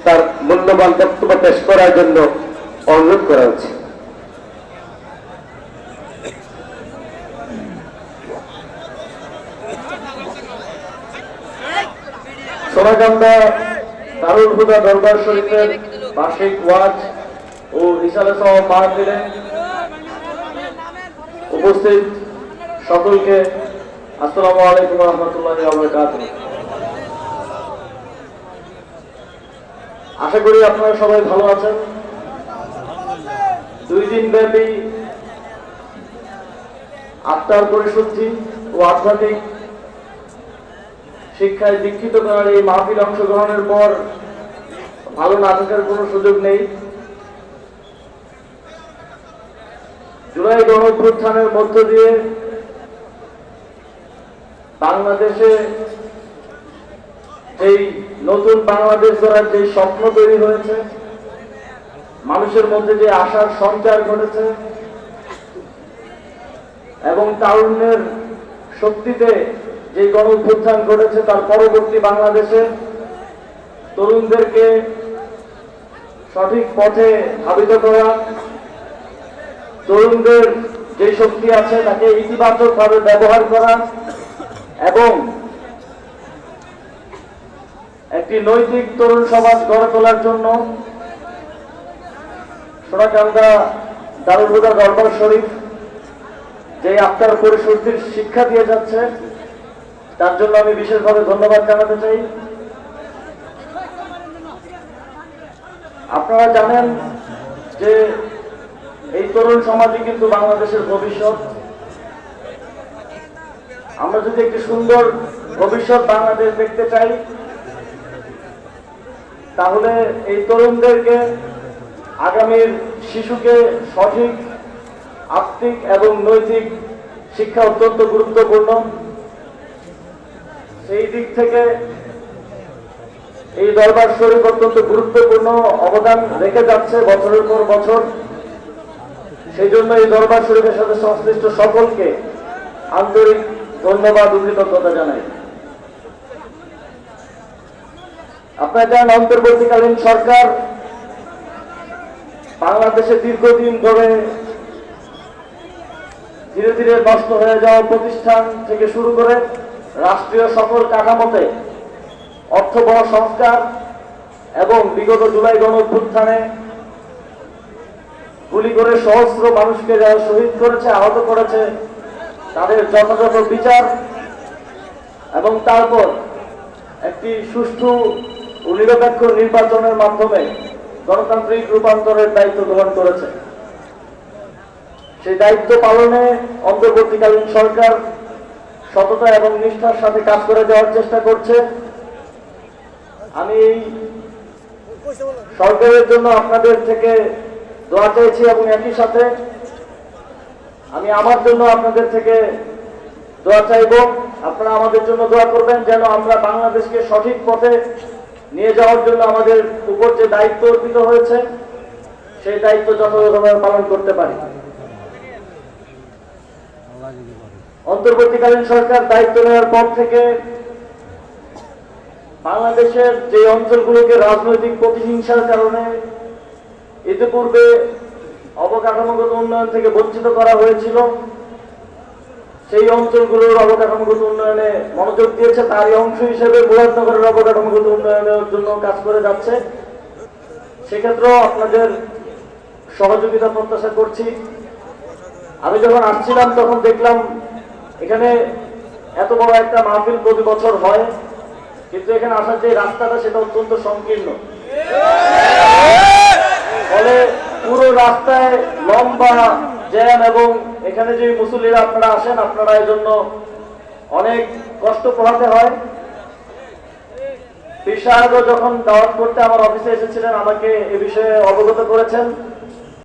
তার মূল্যবান বক্তব্য পেশ করার জন্য অনুরোধ করা উচিত। সোনাকান্দা দারুল হুদা দরবার শরীফের বার্ষিক ওয়াজ ও রিসালা সহ মাহফিলে উপস্থিত সকলকে আসসালামু আলাইকুম ওয়া রাহমাতুল্লাহি ওয়া বারাকাতুহু। আশা করি আপনারা সবাই ভালো আছেন। 2 দিন ব্যাপী আত্মার পরিশুদ্ধি ও আধ্যাত্মিক শিক্ষায় দীক্ষিত করার এই মাহফিল অংশগ্রহণের পর ভালো না থাকার কোনো সুযোগ নেই। জুলাই গণঅভ্যুত্থানের মধ্য দিয়ে বাংলাদেশে এই নতুন বাংলাদেশ গড়ার যে স্বপ্ন তৈরি হয়েছে, মানুষের মধ্যে যে আশার সঞ্চার ঘটেছে এবং তারুণ্যের শক্তিতে যে গণঅভ্যুত্থান ঘটেছে, তার পরবর্তী বাংলাদেশে তরুণদেরকে সঠিক পথে ধাবিত করা, তরুণদের যে শক্তি আছে তাকে ইতিবাচকভাবে ব্যবহার করা এবং একটি নৈতিক তরুণ সমাজ গড়ে তোলার জন্য সোনাকান্দা দারুল হুদা দরবার শরীফ যে আত্মার পরিশুদ্ধির শিক্ষা দিয়ে যাচ্ছে, তার জন্য আমি বিশেষভাবে ধন্যবাদ জানাতে চাই। আপনারা জানেন যে এই তরুণ সমাজই কিন্তু বাংলাদেশের ভবিষ্যৎ। আমরা যদি একটি সুন্দর ভবিষ্যৎ বাংলাদেশ দেখতে চাই, তাহলে এই তরুণদেরকে, আগামীর শিশুকে সঠিক আত্মিক এবং নৈতিক শিক্ষা অত্যন্ত গুরুত্বপূর্ণ। সেই দিক থেকে এই দরবার শরীফ অত্যন্ত গুরুত্বপূর্ণ অবদান রেখে যাচ্ছে বছরের পর বছর। সেই জন্য এই দরবার শরীফের সাথে সংশ্লিষ্ট সকলকে আন্তরিক ধন্যবাদ ও কৃতজ্ঞতা জানাই। আপনারা জানেন, অন্তর্বর্তীকালীন সরকার বাংলাদেশে দীর্ঘদিন ধরে ধীরে ধীরে নষ্ট হয়ে যাওয়া প্রতিষ্ঠান থেকে শুরু করে রাষ্ট্রীয় সকল কাঠামোতে অর্থবহ সংস্কার এবং বিগত জুলাই গণঅভ্যুত্থানে গুলি করে সহস্র মানুষকে যারা শহীদ করেছে, আহত করেছে, তাদের যথাযথ বিচার এবং তারপর একটি সুষ্ঠু ও নিরপেক্ষ নির্বাচনের মাধ্যমে গণতান্ত্রিক রূপান্তরের দায়িত্ব গ্রহণ করেছে। সেই দায়িত্ব পালনে অন্তর্বর্তীকালীন সরকার সততা এবং নিষ্ঠার সাথে কাজ করে যাওয়ার চেষ্টা করছে। আমি সরকারের জন্য আপনাদের থেকে দোয়া চাইছি এবং একই সাথে আমি আমার জন্য আপনাদের থেকে দোয়া চাইব। আপনারা আমাদের জন্য দোয়া করবেন যেন আমরা বাংলাদেশকে সঠিক পথে নিয়ে যাওয়ার জন্য আমাদের উপর যে দায়িত্ব অর্পিত হয়েছে, সেই দায়িত্ব যথাযথভাবে পালন করতে পারি। অন্তর্বর্তীকালীন সরকার দায়িত্ব নেওয়ার পর থেকে বাংলাদেশের যে অঞ্চলগুলোকে রাজনৈতিক প্রতিহিংসার কারণে ইতিপূর্বে অবকাঠামোগত উন্নয়ন থেকে বঞ্চিত করা হয়েছিল, সেই অঞ্চলগুলোর অবকাঠামোগত উন্নয়নে মনোযোগ দিয়েছে। তারই অংশ হিসেবে মুরাদনগরের অবকাঠামোগত উন্নয়নের জন্য কাজ করে যাচ্ছে। সেক্ষেত্রেও আপনাদের সহযোগিতা প্রত্যাশা করছি। আমি যখন আসছিলাম তখন দেখলাম এখানে এত বড় একটা মাহফিল প্রতি বছর হয়, কিন্তু এখানে আসার যে রাস্তাটা সেটা অত্যন্ত সংকীর্ণ। ফলে পুরো রাস্তায় লম্বা জ্যাম এবং এখানে যে মুসল্লিরা আপনারা আসেন, আপনারা এই জন্য অনেক কষ্ট পোহাতে হয়। পীর সাহেবও যখন দাওয়াত করতে আমার অফিসে এসেছিলেন, আমাকে এ বিষয়ে অবগত করেছেন।